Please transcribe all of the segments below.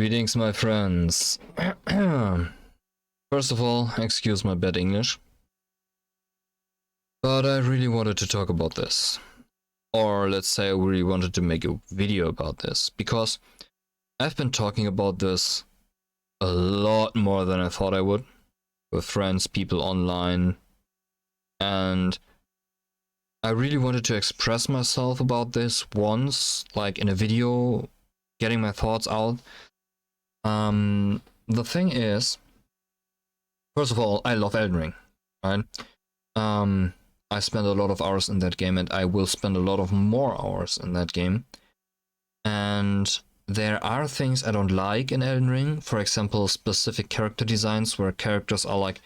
Greetings, my friends. First of all, excuse my bad English, but I really wanted to talk about this. Or let's say I really wanted to make a video about this, because I've been talking about this a lot more than I thought I would, with friends, people online, and I really wanted to express myself about this once, like in a video, getting my thoughts out. The thing is, first of all, I love Elden Ring, right? I spend a lot of hours in that game, and I will spend a lot of more hours in that game. And there are things I don't like in Elden Ring. For example, specific character designs where characters are like,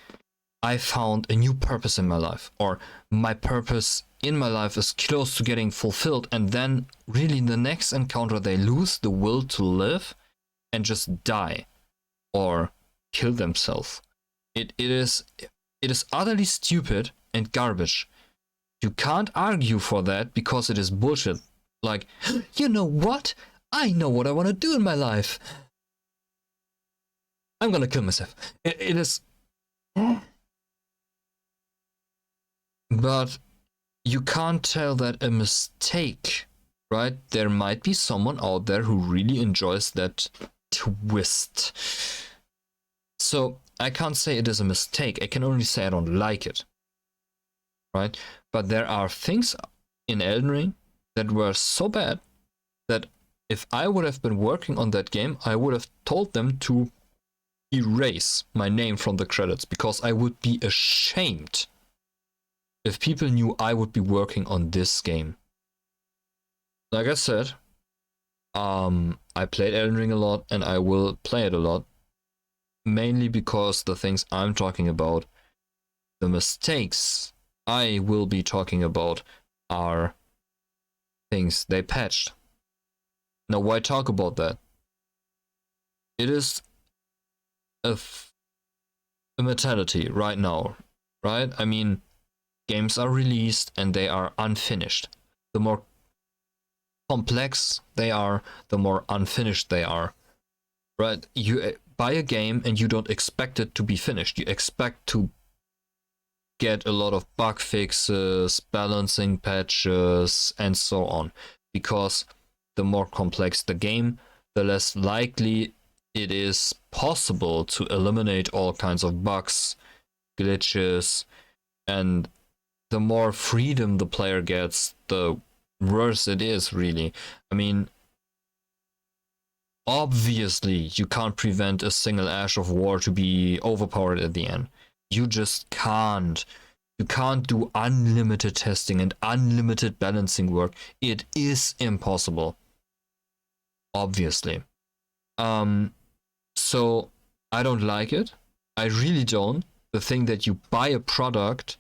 I found a new purpose in my life, or my purpose in my life is close to getting fulfilled, and then really in the next encounter they lose the will to live and just die or kill themselves. It is utterly stupid and garbage. You can't argue for that because it is bullshit. Like, you know what? I know what I want to do in my life. I'm gonna kill myself. It is... But you can't tell that a mistake, right? There might be someone out there who really enjoys that twist. So I can't say it is a mistake. I can only say I don't like it, right? But there are things in Elden Ring that were so bad that if I would have been working on that game, I would have told them to erase my name from the credits, because I would be ashamed if people knew I would be working on this game. Like I said, I played Elden Ring a lot, and I will play it a lot, mainly because the things I'm talking about, the mistakes I will be talking about, are things they patched. Now, why talk about that? It is a mentality right now, right? I mean, games are released and they are unfinished. The more complex they are, the more unfinished they are, right? You buy a game and you don't expect it to be finished. You expect to get a lot of bug fixes, balancing patches, and so on, because the more complex the game, the less likely it is possible to eliminate all kinds of bugs, glitches, and the more freedom the player gets, the worse it is, really. I mean, obviously, you can't prevent a single Ash of War to be overpowered at the end. You just can't. You can't do unlimited testing and unlimited balancing work. It is impossible. Obviously. So, I don't like it. I really don't. The thing that you buy a product,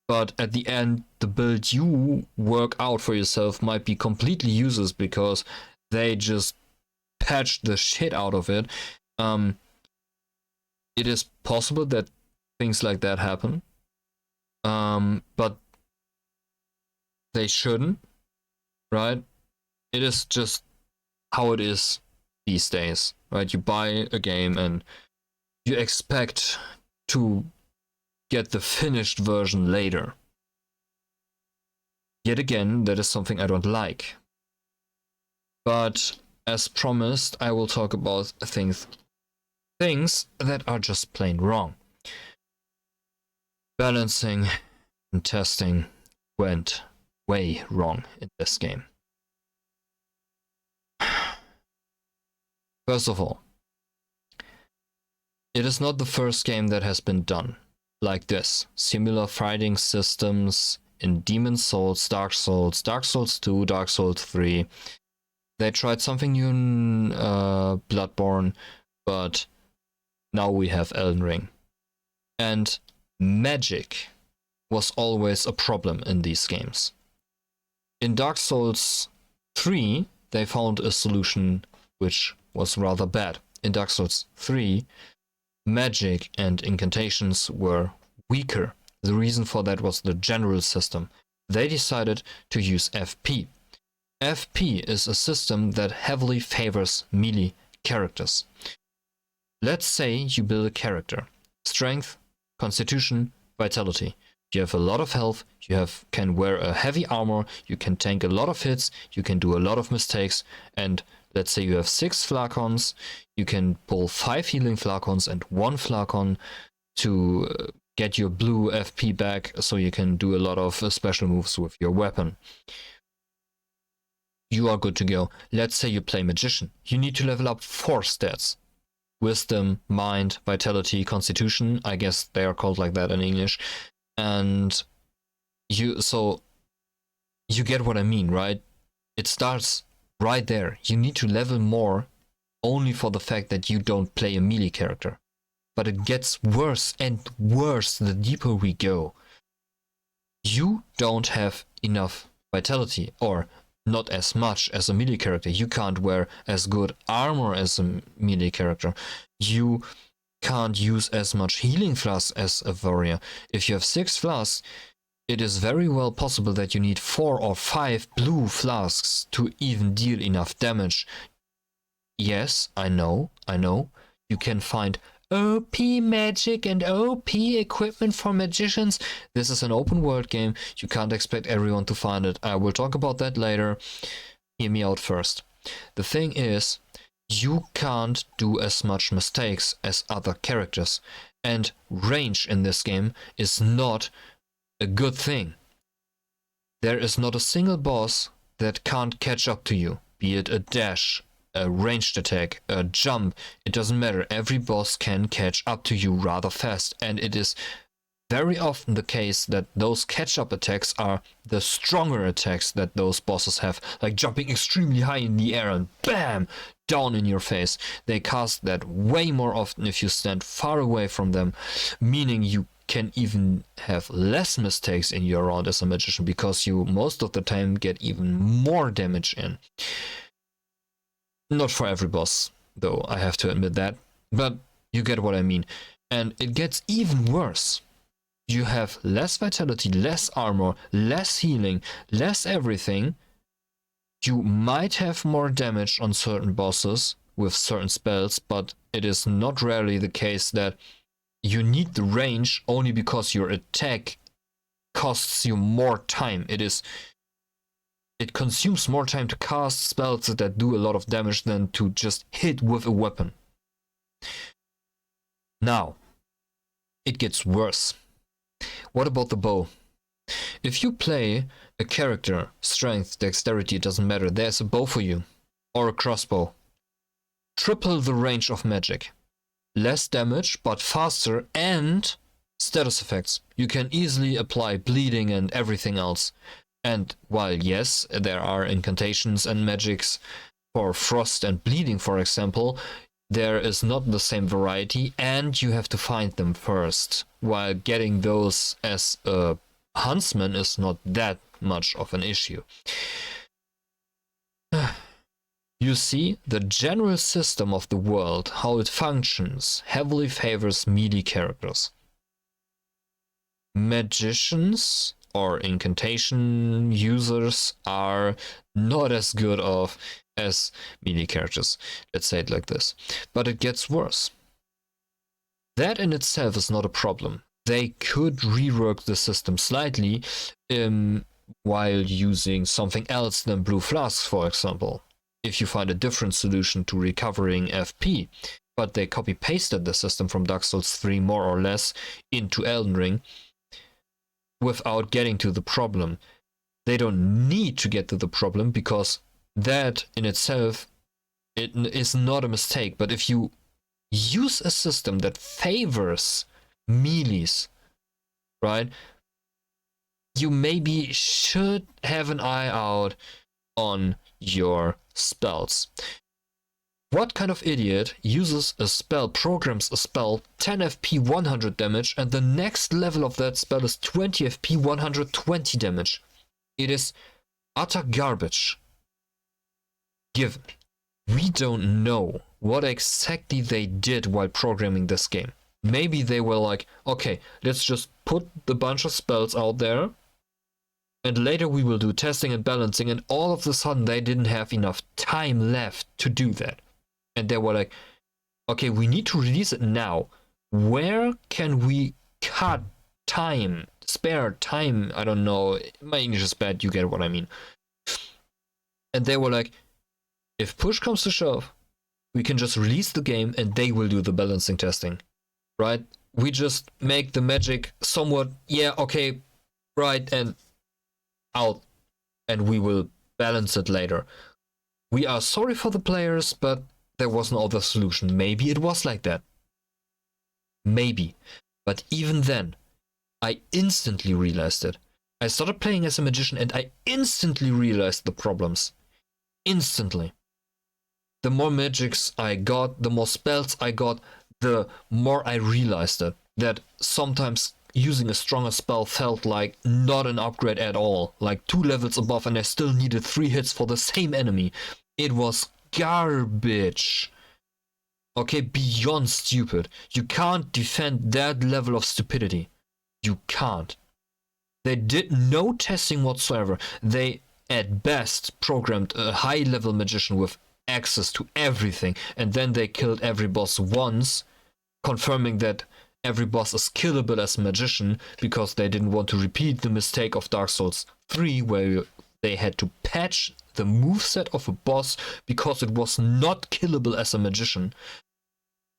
but at the end, the build you work out for yourself might be completely useless because they just patched the shit out of it. It is possible that things like that happen, but they shouldn't, right? It is just how it is these days, right? You buy a game and you expect to get the finished version later. Yet again, that is something I don't like. But as promised, I will talk about things that are just plain wrong. Balancing and testing went way wrong in this game. First of all, it is not the first game that has been done like this. Similar fighting systems in Demon's Souls, Dark Souls 2, Dark Souls 3. They tried something new in Bloodborne, but now we have Elden Ring. And magic was always a problem in these games. In Dark Souls 3, they found a solution which was rather bad. In Dark Souls 3, magic and incantations were weaker. The reason for that was the general system. They decided to use FP. FP is a system that heavily favors melee characters. Let's say you build a character. Strength, constitution, vitality. You have a lot of health, can wear a heavy armor, you can tank a lot of hits, you can do a lot of mistakes, and let's say you have 6 flacons, you can pull 5 healing flacons and 1 flacon to get your blue FP back, so you can do a lot of special moves with your weapon. You are good to go. Let's say you play magician. You need to level up 4 stats. Wisdom, mind, vitality, constitution. I guess they are called like that in English. And you get what I mean, right? It starts right there. You need to level more only for the fact that you don't play a melee character. But it gets worse and worse the deeper we go. You don't have enough vitality, or not as much as a melee character. You can't wear as good armor as a melee character. You can't use as much healing flasks as a warrior. If you have 6 flasks, it is very well possible that you need 4 or 5 blue flasks to even deal enough damage. Yes, I know. You can find OP magic and OP equipment for magicians. This is an open world game. You can't expect everyone to find it. I will talk about that later. Hear me out first. The thing is, you can't do as much mistakes as other characters. And range in this game is not a good thing. There is not a single boss that can't catch up to you, be it a dash, a ranged attack, a jump, it doesn't matter. Every boss can catch up to you rather fast, and it is very often the case that those catch-up attacks are the stronger attacks that those bosses have, like jumping extremely high in the air and BAM! Down in your face. They cast that way more often if you stand far away from them, meaning you can even have less mistakes in your round as a magician, because you most of the time get even more damage in. Not for every boss, though, I have to admit that, but you get what I mean. And it gets even worse. You have less vitality, less armor, less healing, less everything. You might have more damage on certain bosses with certain spells, but it is not rarely the case that you need the range only because your attack costs you more time. It consumes more time to cast spells that do a lot of damage than to just hit with a weapon. Now, it gets worse. What about the bow? If you play a character, strength, dexterity, it doesn't matter, there's a bow for you. Or a crossbow. Triple the range of magic. Less damage, but faster, and status effects. You can easily apply bleeding and everything else. And while yes, there are incantations and magics for frost and bleeding, for example, there is not the same variety, and you have to find them first. While getting those as a huntsman is not that much of an issue. You see, the general system of the world, how it functions, heavily favors melee characters. Magicians or incantation users are not as good off as melee characters. Let's say it like this. But it gets worse. That in itself is not a problem. They could rework the system slightly while using something else than blue flasks, for example. If you find a different solution to recovering FP, but they copy-pasted the system from Dark Souls 3 more or less into Elden Ring without getting to the problem. They don't need to get to the problem, because that in itself it is not a mistake. But if you use a system that favors melees, right, you maybe should have an eye out on your spells. What kind of idiot uses a spell, programs a spell, 10 FP 100 damage, and the next level of that spell is 20 FP 120 damage? It is utter garbage. Given we don't know what exactly they did while programming this game. Maybe they were like, okay, let's just put the bunch of spells out there, and later we will do testing and balancing, and all of a sudden they didn't have enough time left to do that. And they were like, okay, we need to release it now. Where can we cut time, spare time? I don't know. My English is bad, you get what I mean. And they were like, if push comes to shove, we can just release the game and they will do the balancing testing, right? We just make the magic somewhat, yeah, okay, right, and out, and we will balance it later. We are sorry for the players, but there was no other solution. Maybe it was like that. Maybe. But even then, I instantly realized it. I started playing as a magician and I instantly realized the problems. Instantly. The more magics I got, the more spells I got, the more I realized it. That sometimes using a stronger spell felt like not an upgrade at all. Like 2 levels above and I still needed 3 hits for the same enemy. It was garbage. Okay, beyond stupid. You can't defend that level of stupidity. You can't. They did no testing whatsoever. They, at best, programmed a high-level magician with access to everything, and then they killed every boss once, confirming that every boss is killable as a magician, because they didn't want to repeat the mistake of Dark Souls 3, where they had to patch the moveset of a boss because it was not killable as a magician,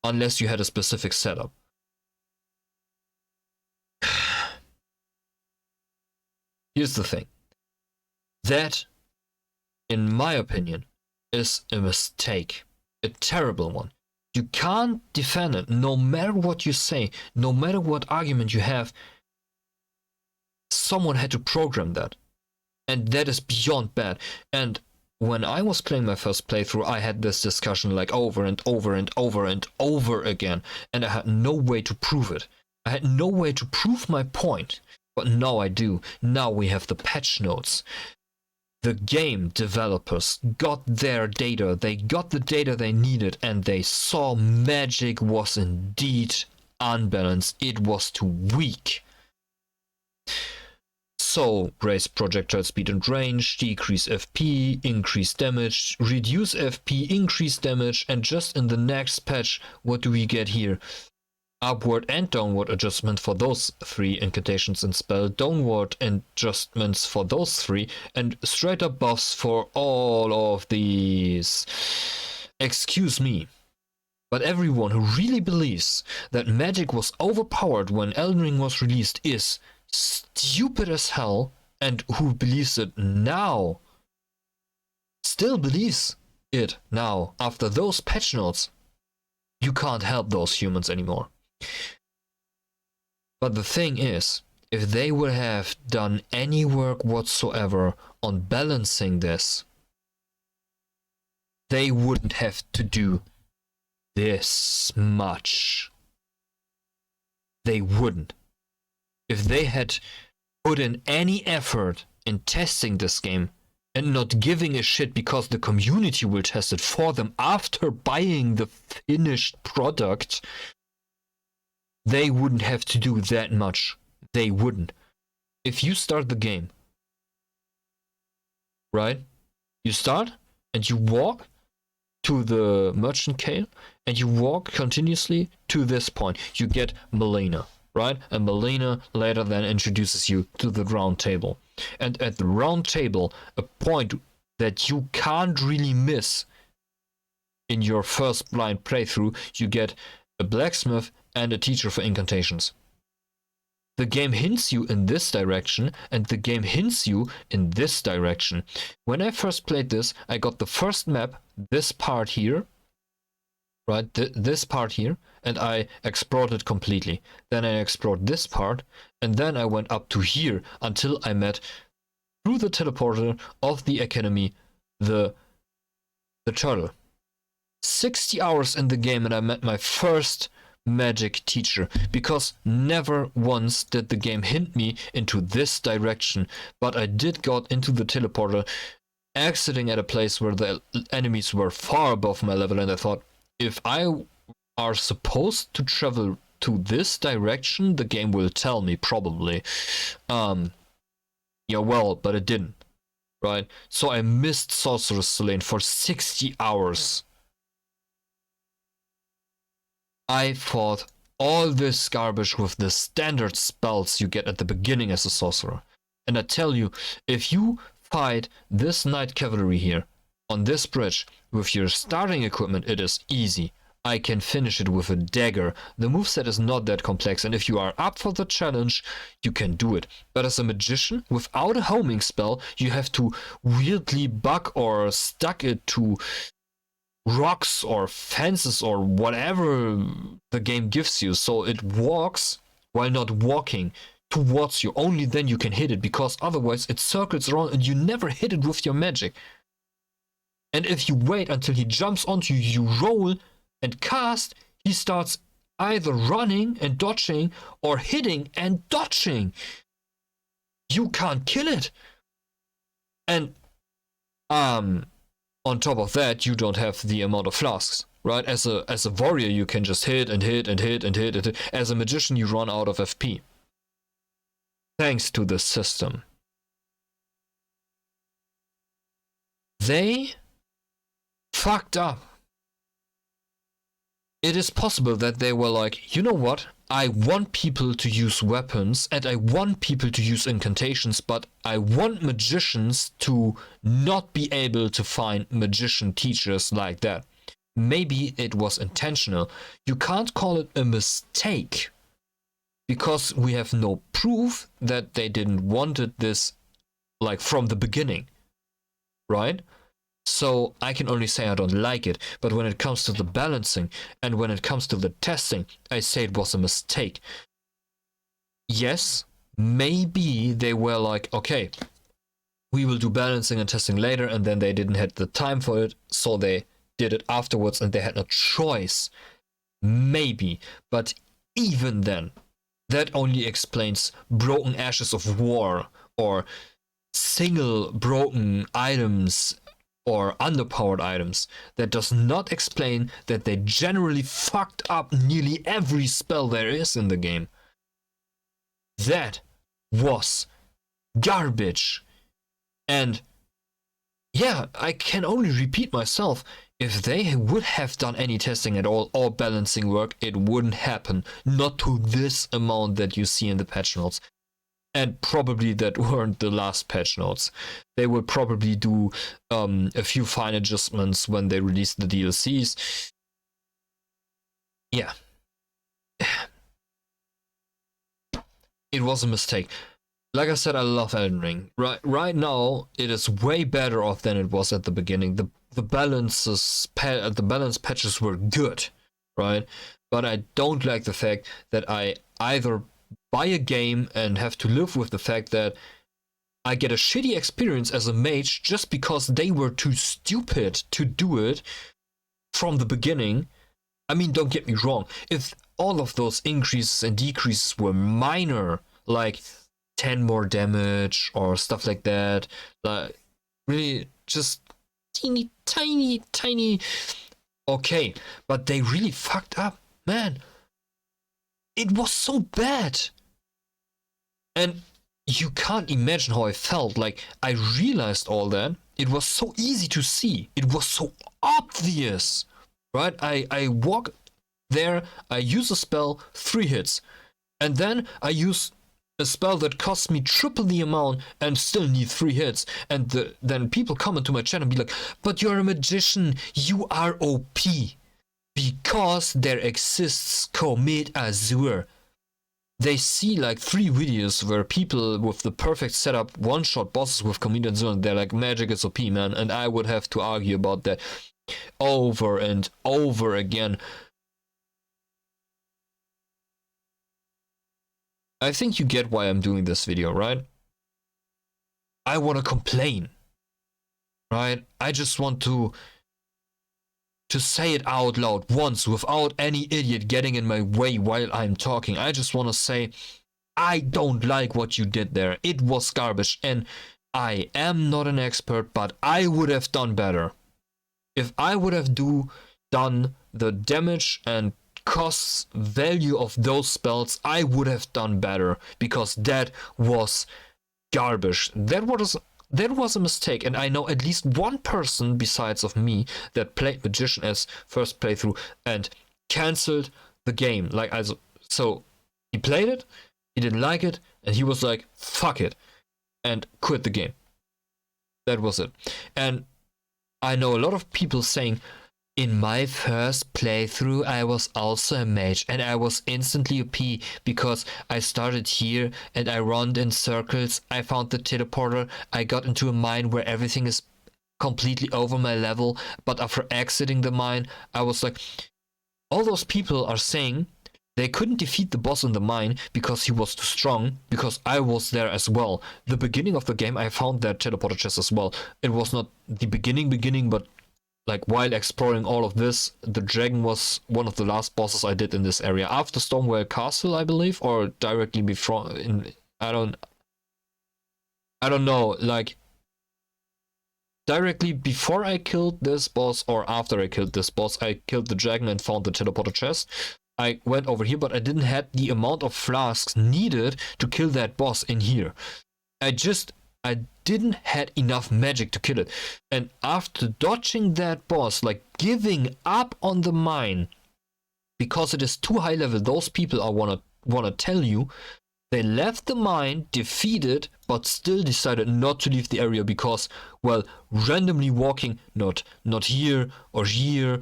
unless you had a specific setup. Here's the thing. That, in my opinion, is a mistake. A terrible one. You can't defend it, no matter what you say, no matter what argument you have. Someone had to program that. And that is beyond bad. And when I was playing my first playthrough, I had this discussion like over and over and over and over again. And I had no way to prove it. I had no way to prove my point. But now I do. Now we have the patch notes. The game developers got their data. They got the data they needed and they saw magic was indeed unbalanced. It was too weak. So, raise projectile speed and range, decrease FP, increase damage, reduce FP, increase damage, and just in the next patch, what do we get here? Upward and downward adjustment for those 3 incantations and spell, downward adjustments for those 3, and straight up buffs for all of these. Excuse me, but everyone who really believes that magic was overpowered when Elden Ring was released is stupid as hell, and who believes it now still believes it now after those patch notes. You can't help those humans anymore. But the thing is, if they would have done any work whatsoever on balancing this, they wouldn't have to do this much. They wouldn't. If they had put in any effort in testing this game and not giving a shit because the community will test it for them after buying the finished product, they wouldn't have to do that much. They wouldn't. If you start the game, right? You start and you walk to the merchant cave and you walk continuously to this point. You get Melina, right? And Melina later then introduces you to the round table. And at the round table, a point that you can't really miss in your first blind playthrough, you get a blacksmith and a teacher for incantations. The game hints you in this direction, and the game hints you in this direction. When I first played this, I got the first map, this part here, right, this part here, and I explored it completely. Then I explored this part, and then I went up to here until I met, through the teleporter of the academy, the turtle. 60 hours in the game and I met my first magic teacher, because never once did the game hint me into this direction, but I did got into the teleporter, exiting at a place where the enemies were far above my level, and I thought, if I are supposed to travel to this direction, the game will tell me probably. Yeah, well, but it didn't, right? So I missed Sorcerer's Lane for 60 hours. I fought all this garbage with the standard spells you get at the beginning as a sorcerer. And I tell you, if you fight this Knight Cavalry here on this bridge with your starting equipment, it is easy. I can finish it with a dagger. The moveset is not that complex, and if you are up for the challenge, you can do it. But as a magician, without a homing spell, you have to weirdly bug or stuck it to rocks or fences or whatever the game gives you, so it walks while not walking towards you. Only then you can hit it, because otherwise it circles around and you never hit it with your magic. And if you wait until he jumps onto you, you roll and cast, he starts either running and dodging or hitting and dodging. You can't kill it. And on top of that, you don't have the amount of flasks, right? As a warrior, you can just hit and hit and hit and hit and hit. As a magician, you run out of FP. Thanks to the system. They fucked up. It is possible that they were like, you know what? I want people to use weapons and I want people to use incantations, but I want magicians to not be able to find magician teachers like that. Maybe it was intentional. You can't call it a mistake because we have no proof that they didn't wanted this like from the beginning, right? So I can only say I don't like it, but when it comes to the balancing and when it comes to the testing, I say it was a mistake. Yes, maybe they were like, okay, we will do balancing and testing later, and then they didn't have the time for it, so they did it afterwards and they had no choice. Maybe, but even then, that only explains broken ashes of war or single broken items or underpowered items. That does not explain that they generally fucked up nearly every spell there is in the game. That was garbage. And yeah, I can only repeat myself. If they would have done any testing at all or balancing work, it wouldn't happen. Not to this amount that you see in the patch notes. And probably that weren't the last patch notes. They will probably do a few fine adjustments when they release the DLCs. Yeah. It was a mistake. Like I said, I love Elden Ring. Right now, it is way better off than it was at the beginning. The balance patches were good, right? But I don't like the fact that I either buy a game and have to live with the fact that I get a shitty experience as a mage just because they were too stupid to do it from the beginning. I mean, don't get me wrong. If all of those increases and decreases were minor, like 10 more damage or stuff like that, like really just tiny, okay, but they really fucked up, man. It was so bad. And you can't imagine how I felt. Like, I realized all that. It was so easy to see. It was so obvious, right? I walk there, I use a spell, 3 hits. And then I use a spell that costs me triple the amount and still need 3 hits. And then people come into my chat and be like, but you're a magician, you are OP. Because there exists Comet Azure. They see like 3 videos where people with the perfect setup one-shot bosses with Comet Azure, and they're like, magic is OP, man. And I would have to argue about that over and over again. I think you get why I'm doing this video, right? I want to complain, right? I just want to say it out loud once without any idiot getting in my way while I'm talking. I just want to say, I don't like what you did there. It was garbage, and I am not an expert, but I would have done better. If I would have done the damage and costs value of those spells, I would have done better, because that was garbage. That was a mistake, and I know at least one person besides of me that played Magician as first playthrough and cancelled the game. Like, so he played it, he didn't like it, and he was like, fuck it, and quit the game. That was it. And I know a lot of people saying, in my first playthrough, I was also a mage, and I was instantly OP because I started here and I ran in circles. I found the teleporter. I got into a mine where everything is completely over my level, but after exiting the mine, I was like, all those people are saying they couldn't defeat the boss in the mine because he was too strong, because I was there as well. The beginning of the game, I found that teleporter chest as well. It was not the beginning, but like while exploring all of this, the dragon was one of the last bosses I did in this area after Stormwell Castle, I believe, or directly before. I don't know, like directly before I killed this boss or after I killed this boss. I killed the dragon and found the teleporter chest. I went over here, but I didn't have the amount of flasks needed to kill that boss in here. I didn't had enough magic to kill it. And after dodging that boss, like giving up on the mine, because it is too high level, those people I wanna tell you, they left the mine, defeated, but still decided not to leave the area because, well, randomly walking, not here or here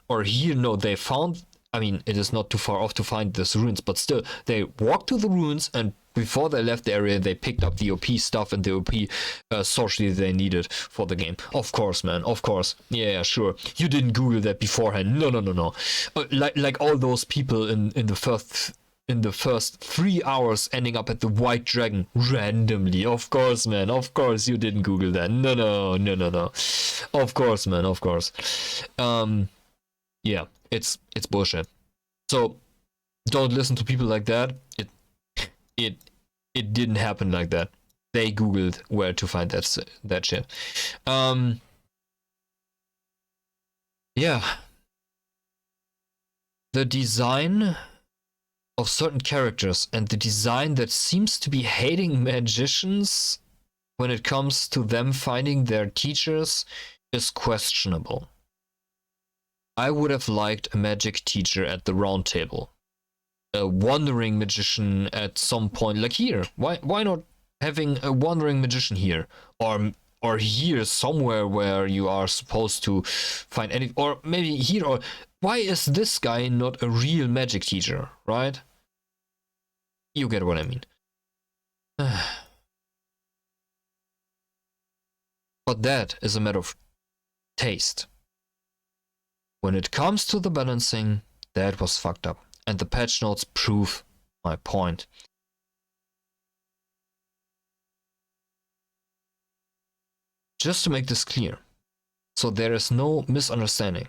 or here, no, they found, I mean, it is not too far off to find these ruins, but still, they walked to the ruins, and before they left the area, they picked up the OP stuff and the OP sorcery they needed for the game. Of course, man, of course. Yeah, sure. You didn't Google that beforehand. No. Like all those people in the first 3 hours ending up at the White Dragon randomly. Of course, man. Of course, you didn't Google that. No. Of course, man. Of course. Yeah. It's bullshit. So don't listen to people like that. It didn't happen like that. They Googled where to find that shit. Yeah. The design of certain characters and the design that seems to be hating magicians when it comes to them finding their teachers is questionable. I would have liked a magic teacher at the round table. A wandering magician at some point, like here. Why not having a wandering magician here? Or here somewhere where you are supposed to find any, or maybe here, or why is this guy not a real magic teacher, right? You get what I mean. But that is a matter of taste. When it comes to the balancing, that was fucked up. And the patch notes prove my point. Just to make this clear, so there is no misunderstanding,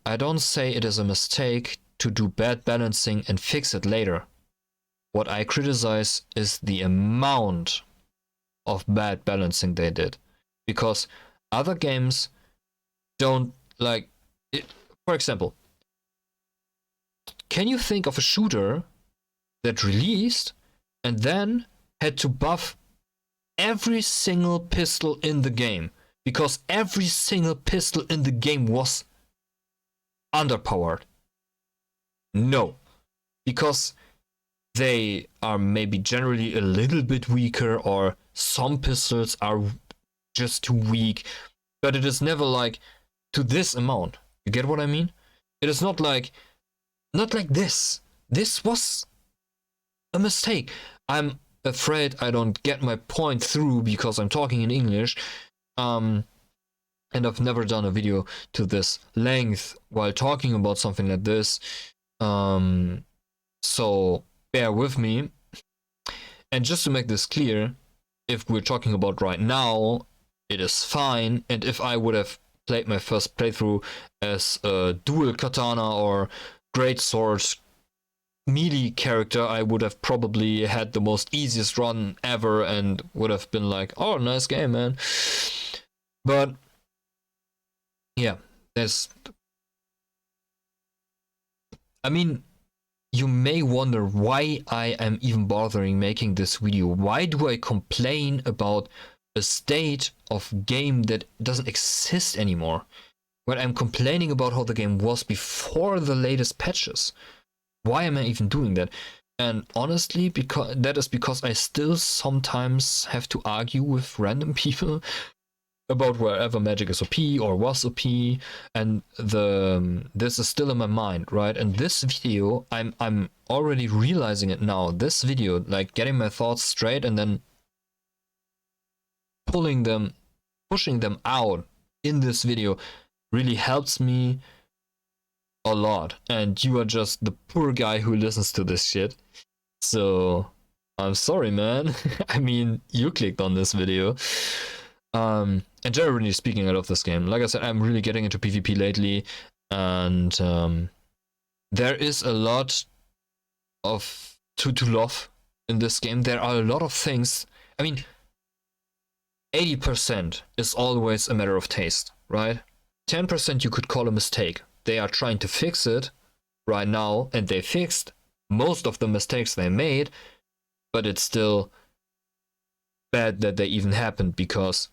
I don't say it is a mistake to do bad balancing and fix it later. What I criticize is the amount of bad balancing they did. Because other games don't like it. For example, can you think of a shooter that released and then had to buff every single pistol in the game? Because every single pistol in the game was underpowered. No. Because they are maybe generally a little bit weaker, or some pistols are just too weak. But it is never like to this amount. You get what I mean? It is not like this. This was a mistake. I'm afraid I don't get my point through because I'm talking in English. And I've never done a video to this length while talking about something like this. So bear with me. And just to make this clear, if we're talking about right now, it is fine. And if I would have played my first playthrough as a dual katana or great sword melee character, I would have probably had the most easiest run ever and would have been like, oh, nice game, man. But yeah, I mean, you may wonder why I am even bothering making this video. Why do I complain about a state of game that doesn't exist anymore? When I'm complaining about how the game was before the latest patches. Why am I even doing that? And honestly, because I still sometimes have to argue with random people about wherever magic is OP or was OP, and this is still in my mind, right? And this video, I'm already realizing it now. This video, like getting my thoughts straight and then pushing them out in this video, really helps me a lot. And you are just the poor guy who listens to this shit. So I'm sorry, man. I mean, you clicked on this video. And generally speaking, I love this game. Like I said, I'm really getting into PvP lately, and there is a lot of to love in this game. There are a lot of things. I mean, 80% is always a matter of taste, right? 10% you could call a mistake. They are trying to fix it right now, and they fixed most of the mistakes they made, but it's still bad that they even happened, because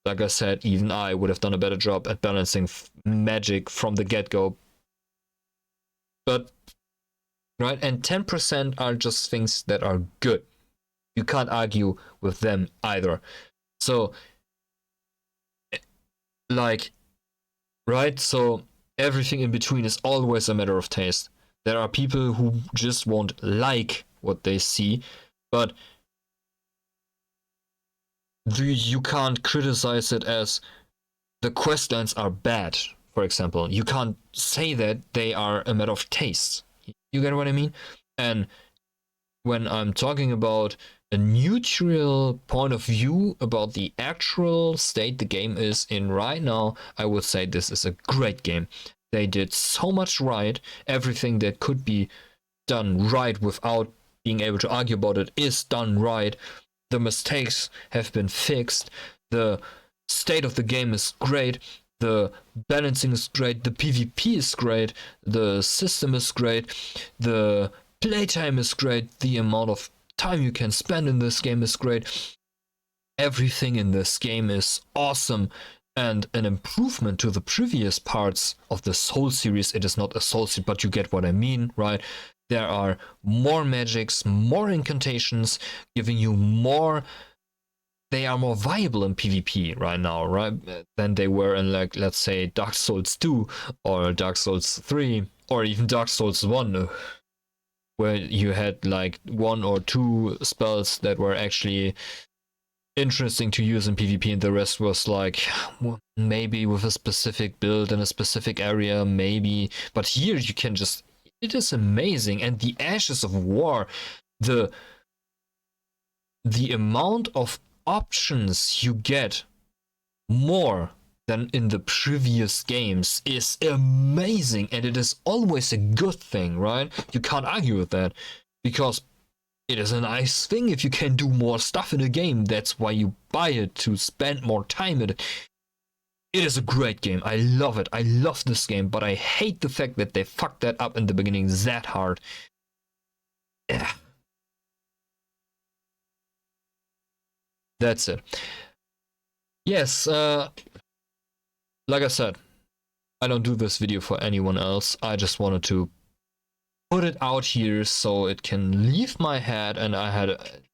like I said, even I would have done a better job at balancing magic from the get-go. But, right, and 10% are just things that are good. You can't argue with them either. So, like, right, so everything in between is always a matter of taste. There are people who just won't like what they see, but you can't criticize it as the questlines are bad, for example. You can't say that they are a matter of taste. You get what I mean? And when I'm talking about a neutral point of view about the actual state the game is in right now, I would say this is a great game. They did so much right. Everything that could be done right without being able to argue about it is done right. The mistakes have been fixed. The state of the game is great. The balancing is great. The PvP is great. The system is great. The playtime is great. The amount of time you can spend in this game is great. Everything in this game is awesome and an improvement to the previous parts of the Soul series. It is not a Soul series, but you get what I mean, right? There are more magics, more incantations, giving you more. They are more viable in PvP right now, right? Than they were in, like, let's say, Dark Souls 2 or Dark Souls 3 or even Dark Souls 1, where you had like 1 or 2 spells that were actually interesting to use in PvP, and the rest was like maybe with a specific build in a specific area, maybe. But here you can just. It is amazing. And the Ashes of War, the amount of options you get more than in the previous games is amazing, and it is always a good thing, right? You can't argue with that, because it is a nice thing if you can do more stuff in a game. That's why you buy it, to spend more time in it. It is a great game. I love it. I love this game, but I hate the fact that they fucked that up in the beginning that hard. Yeah. That's it. Yes, like I said, I don't do this video for anyone else. I just wanted to put it out here so it can leave my head, and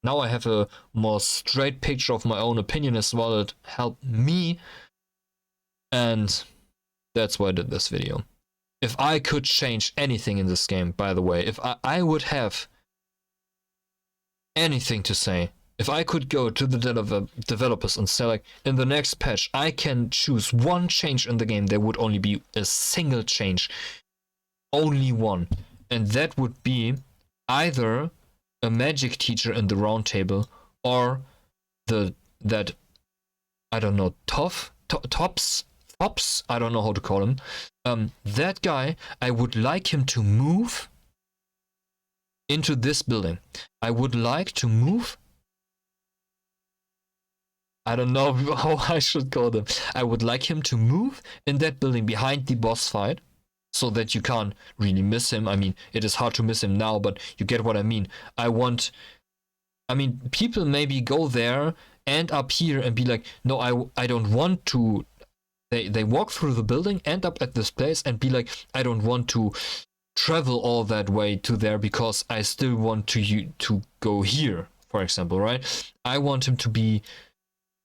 now I have a more straight picture of my own opinion as well. It helped me. And that's why I did this video. If I could change anything in this game, by the way, if I would have anything to say, if I could go to the developers and say, like, in the next patch, I can choose one change in the game, there would only be a single change. Only one. And that would be either a magic teacher in the round table, or that I don't know, Tops, I don't know how to call him. That guy, I would like him to move into this building. I would like to move. I don't know how I should call them. I would like him to move in that building behind the boss fight, so that you can't really miss him. I mean, it is hard to miss him now, but you get what I mean. People maybe go there, end up here, and be like, no, I don't want to. They walk through the building, end up at this place, and be like, I don't want to travel all that way to there because I still want to go here, for example, right? I want him to be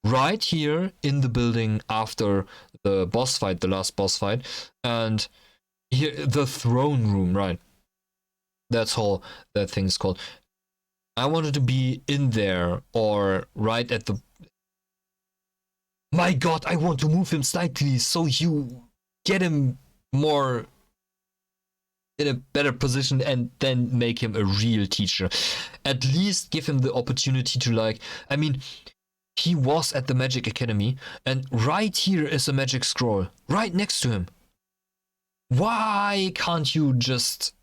right here in the building after the boss fight, the last boss fight, and here the throne room, right? That's all that thing's called. I wanted to be in there or right at the. My God, I want to move him slightly so you get him more in a better position and then make him a real teacher. At least give him the opportunity to, like, I mean, he was at the Magic Academy, and right here is a magic scroll, right next to him. Why can't you just.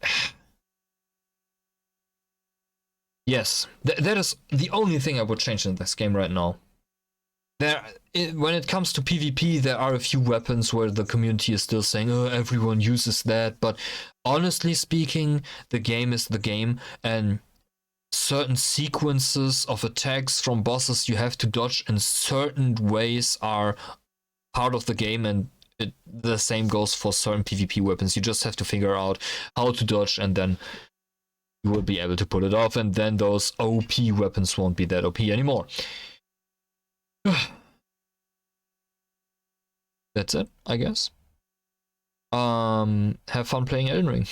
Yes, that is the only thing I would change in this game right now. When it comes to PvP, there are a few weapons where the community is still saying, oh, everyone uses that, but honestly speaking, the game is the game, and certain sequences of attacks from bosses you have to dodge in certain ways are part of the game, and the same goes for certain PvP weapons. You just have to figure out how to dodge, and then you will be able to pull it off, and then those OP weapons won't be that OP anymore. That's it, I guess. Have fun playing Elden Ring.